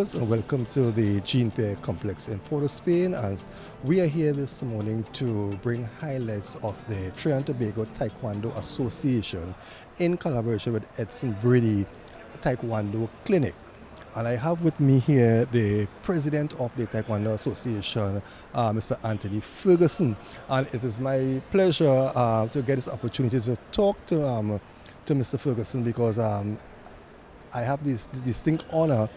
viewers, and welcome to the Jean Pierre Complex in Port of Spain. As we are here this morning to bring highlights of the Trinidad and Tobago Taekwondo Association in collaboration with Edson Breedy Taekwondo Clinic. And I have with me here the president of the Taekwondo Association, Mr. Anthony Ferguson. And it is my pleasure to get this opportunity to talk to Mr. Ferguson because I have this distinct honor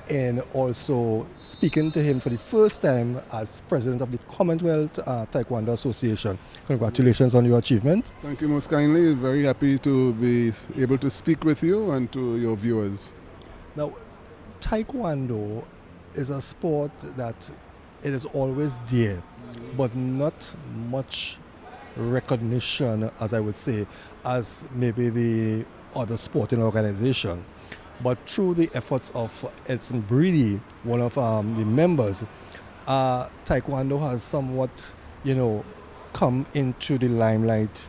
in also speaking to him for the first time as president of the Commonwealth Taekwondo Association. Congratulations on your achievement. Thank you most kindly. Very happy to be able to speak with you and to your viewers. Now, Taekwondo is a sport that it is always there, but not much recognition, as I would say, as maybe the other sporting organization. But through the efforts of Edson Breedy, one of the members, Taekwondo has somewhat, come into the limelight,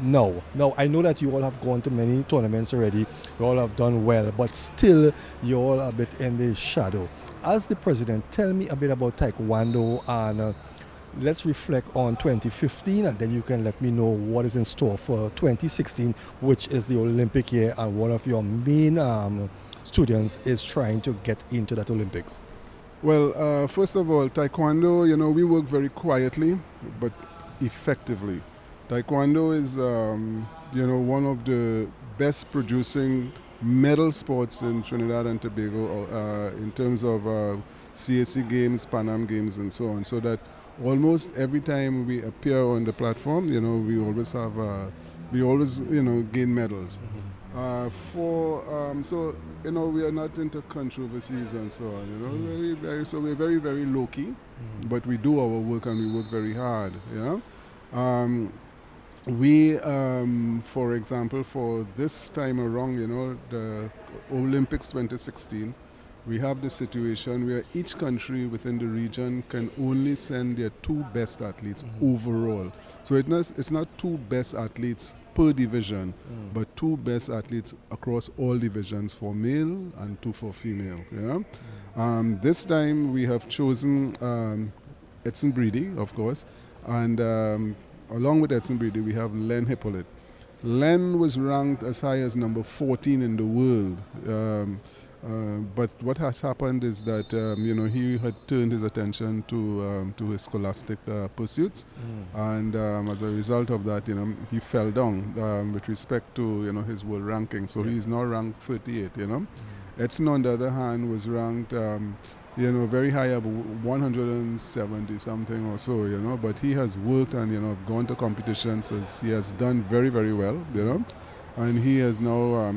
now. Now, I know that you all have gone to many tournaments already, you all have done well, but still you're all a bit in the shadow. As the president, tell me a bit about Taekwondo and let's reflect on 2015 and then you can let me know what is in store for 2016, which is the Olympic year, and one of your main students is trying to get into that Olympics. Well, first of all, Taekwondo, we work very quietly but effectively. Taekwondo is, one of the best producing medal sports in Trinidad and Tobago in terms of CAC Games, Pan Am Games and so on, so that almost every time we appear on the platform, we always have, gain medals. Mm-hmm. So we are not into controversies and so on. Mm-hmm. So we're very, very low key, mm-hmm. but we do our work and we work very hard. We, for example, for this time around, the Olympics 2016. We have the situation where each country within the region can only send their two best athletes mm-hmm. overall. So it's not two best athletes per division, but two best athletes across all divisions for male and two for female. This time we have chosen Edson Breedy, of course, and along with Edson Breedy we have Len Hippolyte. Len was ranked as high as number 14 in the world. But what has happened is that he had turned his attention to his scholastic pursuits, and as a result of that, he fell down with respect to his world ranking. So he's now ranked 38. Edson, on the other hand, was ranked very high up, 170 something or so. But he has worked and gone to competitions. He has done very, very well. And he has now.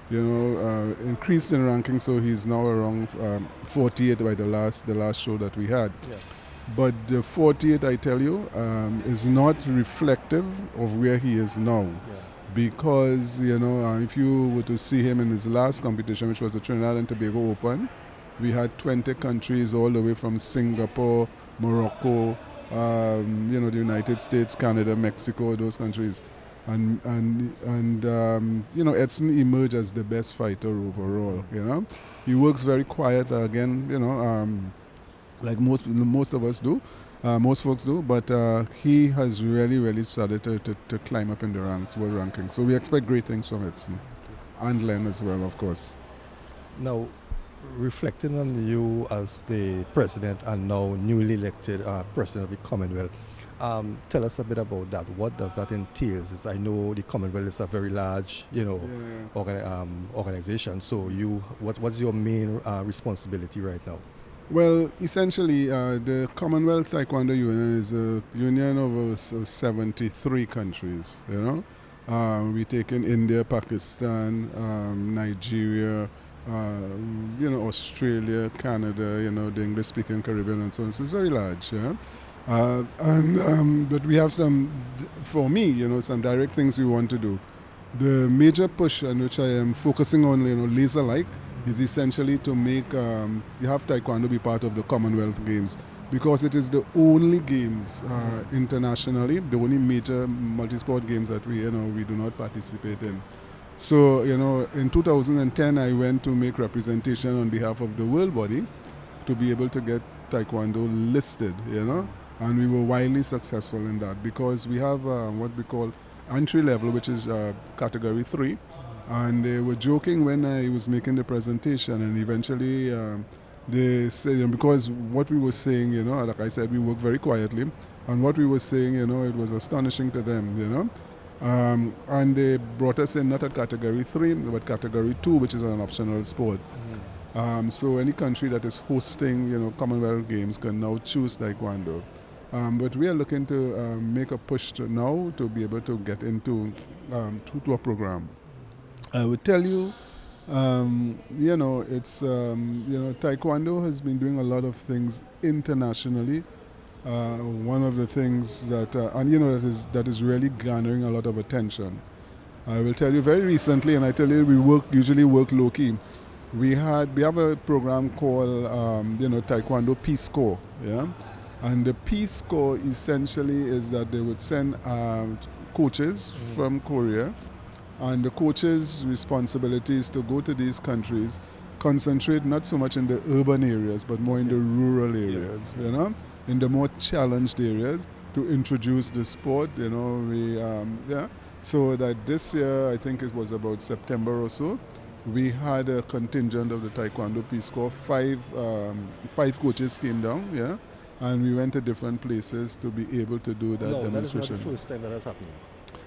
Increased in ranking, so he's now around 48 by the last show that we had. Yeah. But the 48, I tell you, is not reflective of where he is now. Yeah. Because, if you were to see him in his last competition, which was the Trinidad and Tobago Open, we had 20 countries all the way from Singapore, Morocco, the United States, Canada, Mexico, those countries. And Edson emerged as the best fighter overall. He works very quiet again. Like most of us do, most folks do. But he has really started to climb up in the ranks, world ranking. So we expect great things from Edson, and Len as well, of course. Now, reflecting on you as the president and now newly elected president of the Commonwealth. Tell us a bit about that. What does that entail? I know the Commonwealth is a very large, organization. So what's your main responsibility right now? Well, essentially, the Commonwealth Taekwondo Union is a union of 73 countries. We take in India, Pakistan, Nigeria, Australia, Canada, the English-speaking Caribbean, and so on. So it's very large. But we have some direct things we want to do. The major push on which I am focusing on, laser-like, is essentially to make you have Taekwondo be part of the Commonwealth Games, because it is the only games internationally, the only major multi-sport games that we do not participate in. So, in 2010, I went to make representation on behalf of the world body to be able to get Taekwondo listed, and we were wildly successful in that because we have what we call entry level, which is category 3. And they were joking when I was making the presentation, and eventually they said, because what we were saying, like I said, we work very quietly, and what we were saying, it was astonishing to them, and they brought us in not at category 3, but category 2, which is an optional sport. So any country that is hosting, Commonwealth Games can now choose Taekwondo. But we are looking to make a push now to be able to get into to a program. I would tell you, it's Taekwondo has been doing a lot of things internationally. One of the things that that is really garnering a lot of attention. I will tell you very recently, and I tell you we usually work low key. We have a program called Taekwondo Peace Corps, and the Peace Corps essentially is that they would send coaches from Korea. And the coaches' responsibility is to go to these countries, concentrate not so much in the urban areas, but more in the rural areas, in the more challenged areas, to introduce the sport, So that this year, I think it was about September or so, we had a contingent of the Taekwondo Peace Corps. Five coaches came down, and we went to different places to be able to do that demonstration. No, that is not the first time that has happened.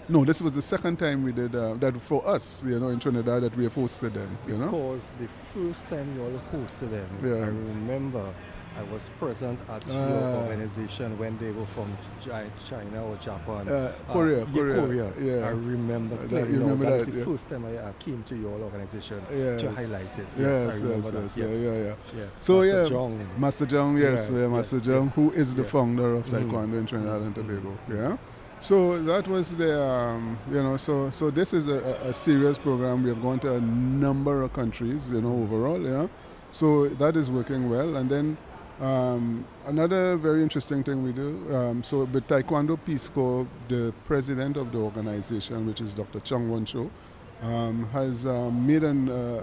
No, this was the second time we did that for us, in Trinidad, that we have hosted them, Because the first time you all hosted them, I remember I was present at your organization when they were from China or Japan. Korea. Yeah. I remember clearly. That is the yeah. first time I came to your organization to highlight it. Yes, I remember that. Yeah. So Master Jong, Master Jong, who is the founder of Taekwondo in Trinidad and Tobago. Yeah. So that was the, so this is a serious program. We have gone to a number of countries, overall, So that is working well. And then another very interesting thing we do, so with Taekwondo Peace Corps, the president of the organization, which is Dr. Chung Won Cho, has made a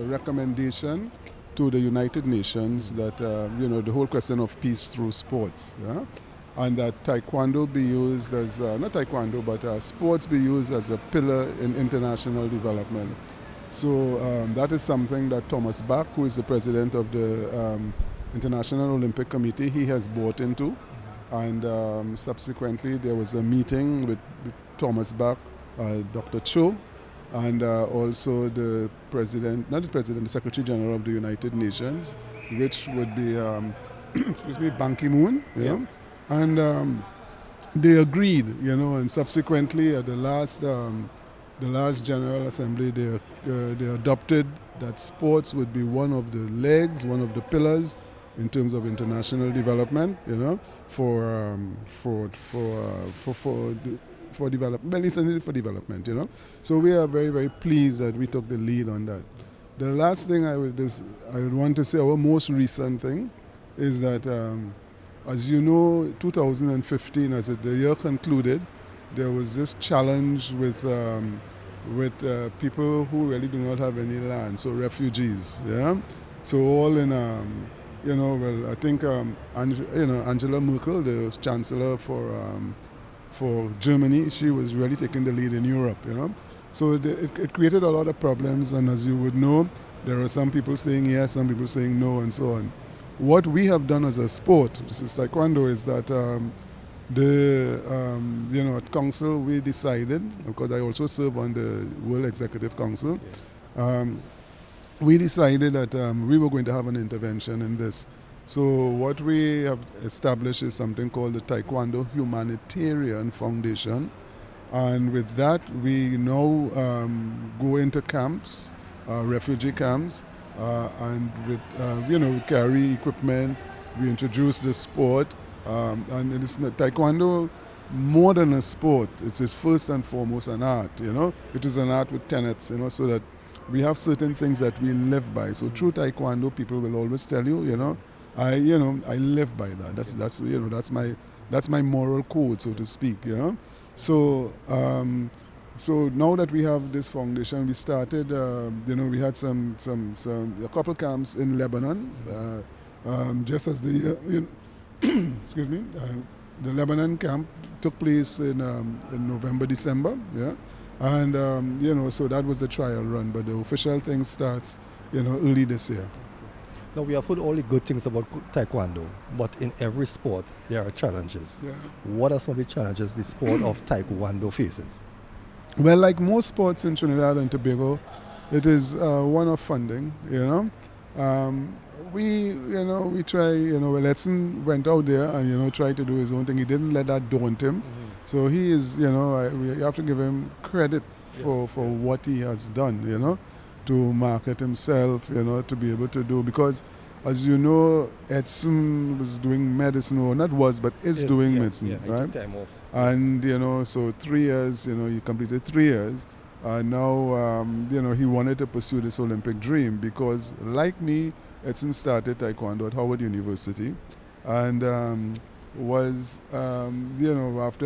recommendation to the United Nations that, the whole question of peace through sports, and that Taekwondo be used as, not Taekwondo, but sports be used as a pillar in international development. So that is something that Thomas Bach, who is the president of the International Olympic Committee, he has bought into. And subsequently there was a meeting with Thomas Bach, Dr. Cho, and also the president, not the president, the Secretary General of the United Nations, which would be, Ban Ki-moon, And they agreed, and subsequently at the last General Assembly, they adopted that sports would be one of the legs, one of the pillars in terms of international development, for development, essentially for development, So we are very, very pleased that we took the lead on that. The last thing I would want to say, our most recent thing, is that. As you know, 2015, as the year concluded, there was this challenge with people who really do not have any land, so refugees. So all in, I think Angela Merkel, the Chancellor for Germany, she was really taking the lead in Europe. So it created a lot of problems, and as you would know, there are some people saying yes, some people saying no, and so on. What we have done as a sport, this is Taekwondo, is that at Council we decided, because I also serve on the World Executive Council, we decided that we were going to have an intervention in this. So what we have established is something called the Taekwondo Humanitarian Foundation, and with that we now go into camps, refugee camps, and we carry equipment, we introduce the sport, and it's Taekwondo more than a sport. It's first and foremost an art, It is an art with tenets, so that we have certain things that we live by. So through Taekwondo, people will always tell you, I live by that. That's my moral code, so to speak, So So now that we have this foundation, we started. We had a couple camps in Lebanon, just as excuse me, the Lebanon camp took place in November, December. Yeah, and so that was the trial run. But the official thing starts, early this year. Now, we have heard all the good things about Taekwondo, but in every sport, there are challenges. Yeah. What are some of the challenges the sport of Taekwondo faces? Well, like most sports in Trinidad and Tobago, it is one of funding. We try. Well, Edson went out there and tried to do his own thing. He didn't let that daunt him. Mm-hmm. So he is. We have to give him credit for what he has done. To market himself. To be able to do, because as you know, Edson was doing medicine, or not was, but is doing medicine, right? Took time off. And so 3 years, he completed 3 years. Now, he wanted to pursue this Olympic dream because, like me, Edson started Taekwondo at Howard University, and after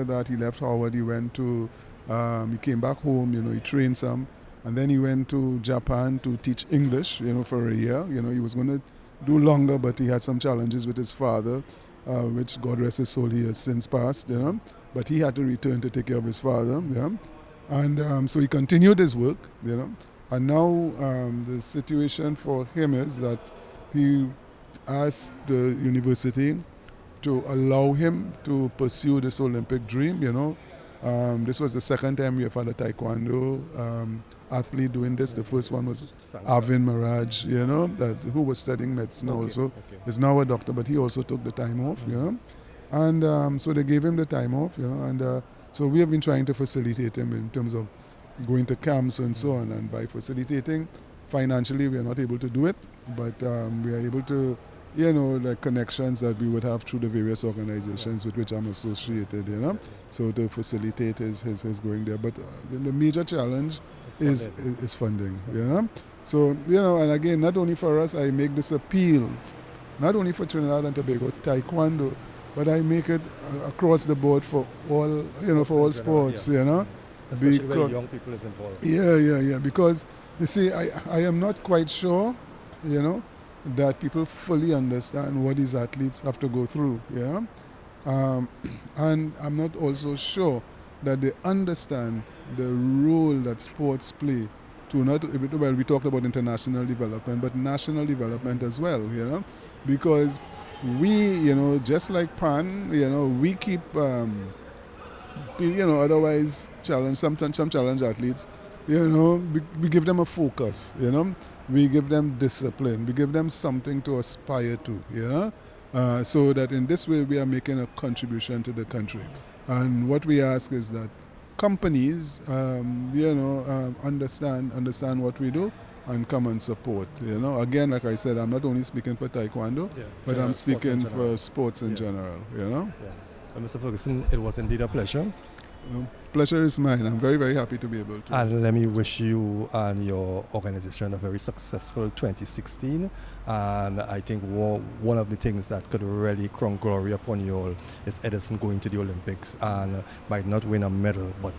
that he left Howard. He went to, he came back home. He trained some, and then he went to Japan to teach English. For a year. He was going to do longer, but he had some challenges with his father, which God rest his soul, he has since passed. But he had to return to take care of his father. Yeah. And so he continued his work, and now the situation for him is that he asked the university to allow him to pursue this Olympic dream. This was the second time we have had a Taekwondo athlete doing this. The first one was Arvind Maraj, who was studying medicine also. Okay. Is now a doctor, but he also took the time off, And so they gave him the time off, and so we have been trying to facilitate him in terms of going to camps and so on. And by facilitating, financially we are not able to do it, but we are able to, like connections that we would have through the various organizations with which I'm associated, So to facilitate his going there. But the major challenge is funding, So, and again, not only for us, I make this appeal, not only for Trinidad and Tobago, Taekwondo, but I make it across the board for all, for all sports, Especially when young people is involved. Yeah. Because, you see, I am not quite sure, that people fully understand what these athletes have to go through, and I'm not also sure that they understand the role that sports play to we talked about international development, but national development as well, because we, just like PAN, we keep, otherwise challenge, some challenge athletes, we give them a focus, we give them discipline, we give them something to aspire to, so that in this way we are making a contribution to the country. And what we ask is that companies, understand what we do and come and support. Again, like I said, I'm not only speaking for Taekwondo, but I'm speaking for sports in general. Well, Mr. Ferguson, it was indeed a pleasure. Pleasure is mine. I'm very, very happy to be able to. And let me wish you and your organization a very successful 2016. And I think one of the things that could really crown glory upon you all is Edson going to the Olympics and might not win a medal, but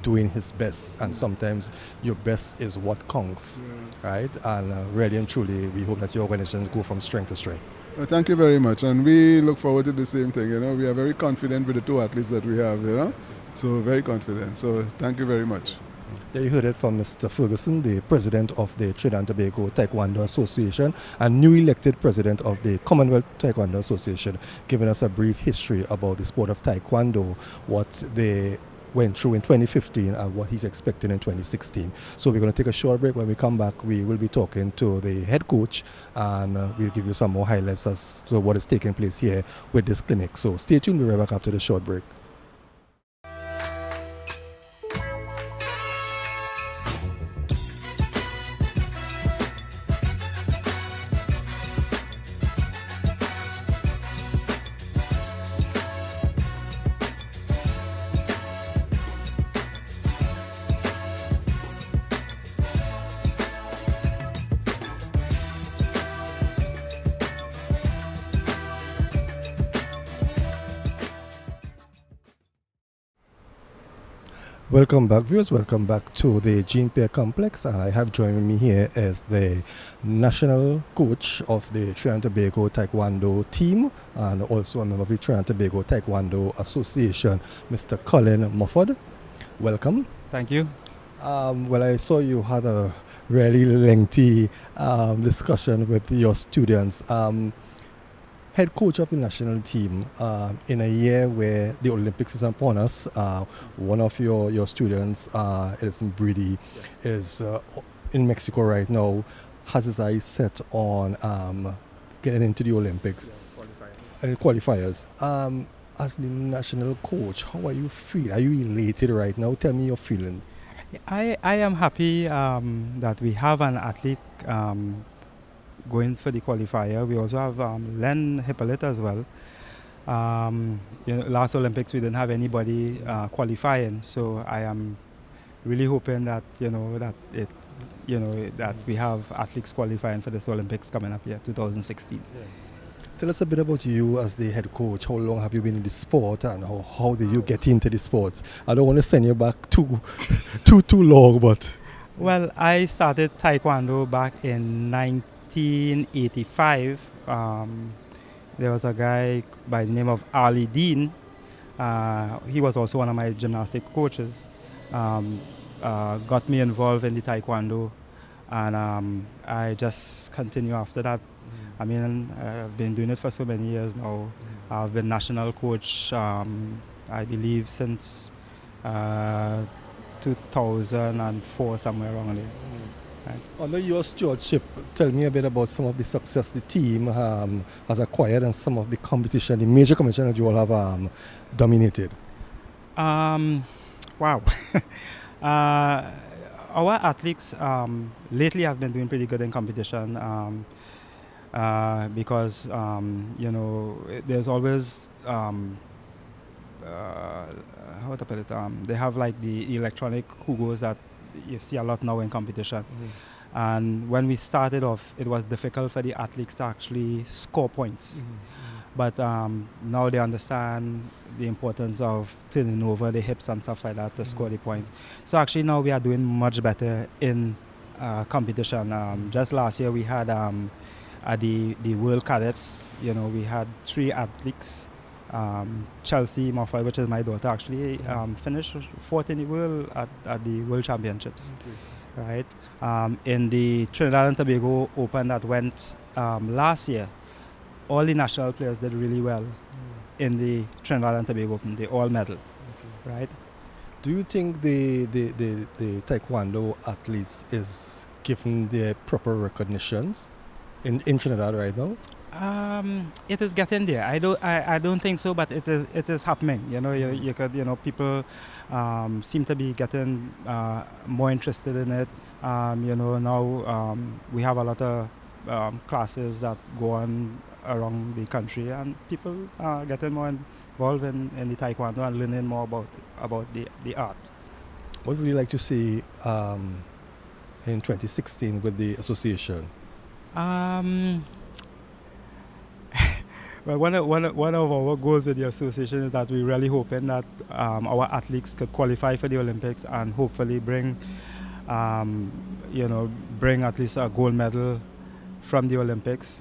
doing his best. And sometimes your best is what counts, right? And really and truly, we hope that your organization go from strength to strength. Thank you very much. And we look forward to the same thing. We are very confident with the two athletes that we have, So very confident. So thank you very much. There you heard it from Mr. Ferguson, the president of the Trinidad and Tobago Taekwondo Association and new elected president of the Commonwealth Taekwondo Association, giving us a brief history about the sport of Taekwondo, what they went through in 2015 and what he's expecting in 2016. So we're going to take a short break. When we come back, we will be talking to the head coach and we'll give you some more highlights as to what is taking place here with this clinic. So stay tuned. We'll be right back after the short break. Welcome back, viewers. Welcome back to the Gene Peer Complex. I have joining me here as the national coach of the Trinidad and Tobago Taekwondo team and also a member of the Trinidad and Tobago Taekwondo Association, Mr. Colin Mufford. Welcome. Thank you. Well, I saw you had a really lengthy discussion with your students. Head coach of the national team, in a year where the Olympics is upon us, one of your students, Edson Breedy, is in Mexico right now, has his eyes set on getting into the Olympics and qualifiers. As the national coach, how are you feeling? Are you elated right now? Tell me your feeling. I am happy that we have an athlete going for the qualifier. We also have Len Hippolyte as well. Last Olympics we didn't have anybody qualifying, so I am really hoping that that we have athletes qualifying for this Olympics coming up here, 2016. Yeah. Tell us a bit about you as the head coach. How long have you been in the sport, and how did you get into the sports? I don't want to send you back too long, but well, I started Taekwondo back in 1985. There was a guy by the name of Ali Dean. He was also one of my gymnastic coaches. Got me involved in the Taekwondo, and I just continue after that. I mean, I've been doing it for so many years now. I've been national coach, I believe, since 2004, somewhere around there. Right. Under your stewardship, tell me a bit about some of the success the team has acquired and some of the competition, the major competition that you all have dominated. Wow. Our athletes lately have been doing pretty good in competition because, there's always, how to put it, they have like the electronic hugos that you see a lot now in competition. And when we started off, it was difficult for the athletes to actually score points. But now they understand the importance of turning over the hips and stuff like that to score the points. So actually now we are doing much better in competition. Just last year we had at the World Cadets, we had 3 athletes. Chelsea Moffat, which is my daughter, actually finished 4th in the world at the World Championships. Right? In the Trinidad and Tobago Open that went last year, all the national players did really well in the Trinidad and Tobago Open. They all medal. Right? Do you think the Taekwondo athletes is given their proper recognitions in Trinidad right now? It is getting there. I don't think so, but it is happening. You could people seem to be getting more interested in it. Now we have a lot of classes that go on around the country, and people are getting more involved in the Taekwondo and learning more about the art. What would you like to see in 2016 with the association? Well, one of our goals with the association is that we're really hoping that our athletes could qualify for the Olympics and hopefully bring at least a gold medal from the Olympics.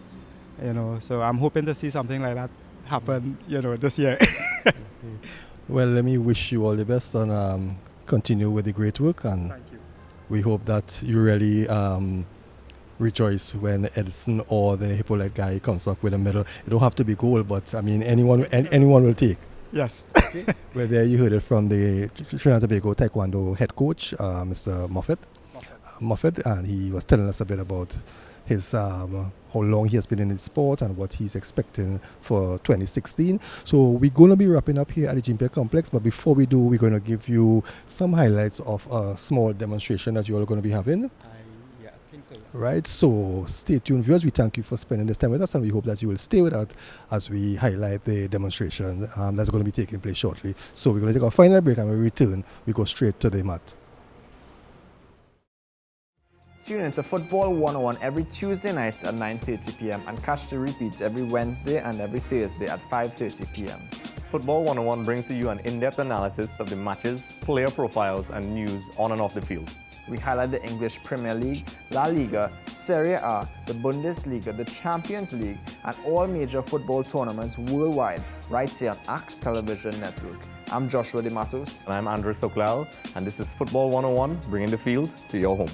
So I'm hoping to see something like that happen, this year. Well, let me wish you all the best and continue with the great work. And thank you. We hope that you really rejoice when Edson or the Hippolyte guy comes back with a medal. It don't have to be gold, but I mean anyone will take. Yes. Well, there you heard it from the Trinidad and Tobago Taekwondo head coach, Mr. Mufford, and he was telling us a bit about his how long he has been in the sport and what he's expecting for 2016. So we're going to be wrapping up here at the Gene Peer Complex, but before we do, we're going to give you some highlights of a small demonstration that you're all going to be having. Right, so stay tuned, viewers. We thank you for spending this time with us, and we hope that you will stay with us as we highlight the demonstration that's going to be taking place shortly. So we're going to take our final break, and when we return, we go straight to the mat. Tune in to Football 101 every Tuesday night at 9:30 p.m. and catch the repeats every Wednesday and every Thursday at 5:30 p.m. Football 101 brings to you an in-depth analysis of the matches, player profiles, and news on and off the field. We highlight the English Premier League, La Liga, Serie A, the Bundesliga, the Champions League, and all major football tournaments worldwide right here on Axe Television Network. I'm Joshua De Matos. And I'm Andrew Soklal, and this is Football 101, bringing the field to your home.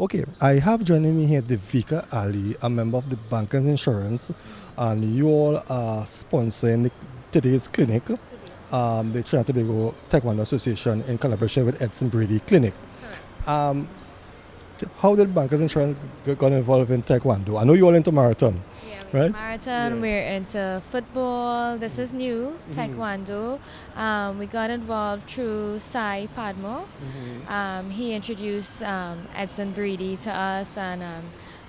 Okay, I have joining me here Devika Ali, a member of the Bankers Insurance, and you all are sponsoring today's clinic, the Trinidad Tobago Taekwondo Association in collaboration with Edson Breedy Clinic. How did Bankers Insurance got involved in Taekwondo? I know you're all into marathon. Right? Marathon, we're into football. This is new, Taekwondo. We got involved through Sai Padmo. He introduced Edson Breedy to us, and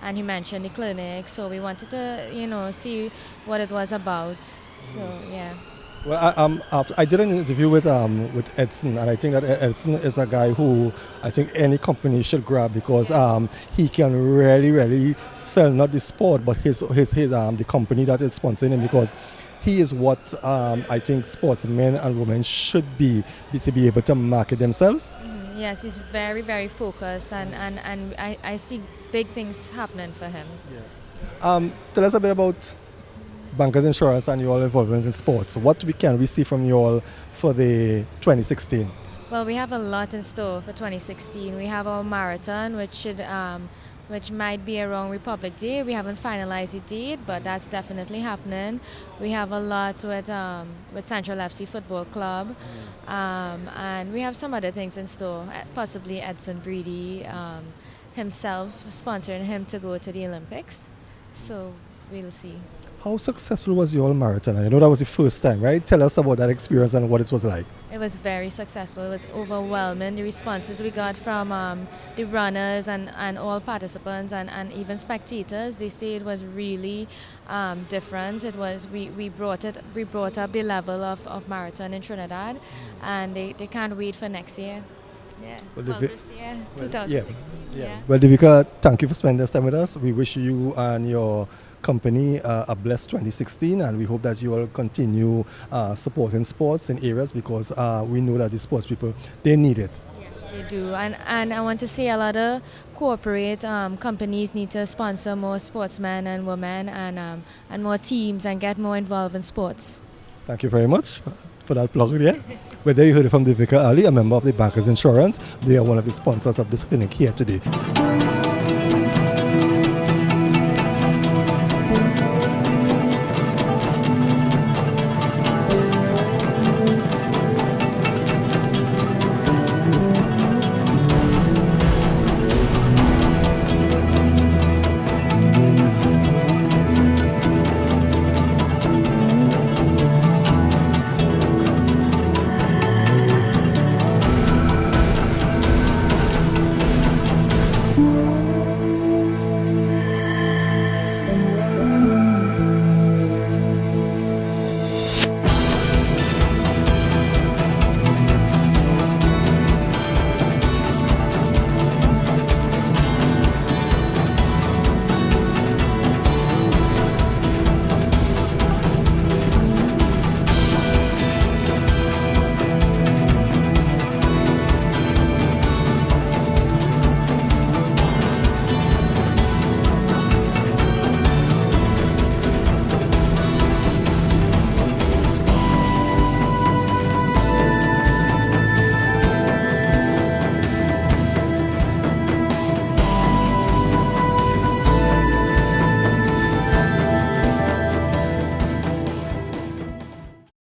and he mentioned the clinic. So we wanted to, see what it was about. So yeah. Well, I did an interview with Edson, and I think that Edson is a guy who I think any company should grab because he can really sell not the sport but his the company that is sponsoring him, because he is what I think sportsmen and women should be to be able to market themselves. Yes, he's very focused, and I see big things happening for him. Tell us a bit about Bankers Insurance and your involvement in sports. What can we see from you all for the 2016? Well, we have a lot in store for 2016. We have our marathon, which might be around Republic Day. We haven't finalized the date, but that's definitely happening. We have a lot with Central FC Football Club, and we have some other things in store. Possibly Edson Breedy himself sponsoring him to go to the Olympics. So we'll see. How successful was your marathon? I know that was the first time, right? Tell us about that experience and what it was like. It was very successful. It was overwhelming. The responses we got from the runners and all participants and even spectators, they say it was really different. It was we brought up the level of marathon in Trinidad, and they can't wait for next year. Yeah. Well, this year, 2016. Yeah. Well, Devika, thank you for spending this time with us. We wish you and your company a blessed 2016, and we hope that you will continue supporting sports in areas, because we know that the sports people, they need it. Yes, they do, and I want to say a lot of corporate companies need to sponsor more sportsmen and women and more teams and get more involved in sports. Thank you very much for that plug there. Well, there you heard it from Devika Ali, a member of the Bankers Insurance. They are one of the sponsors of this clinic here today.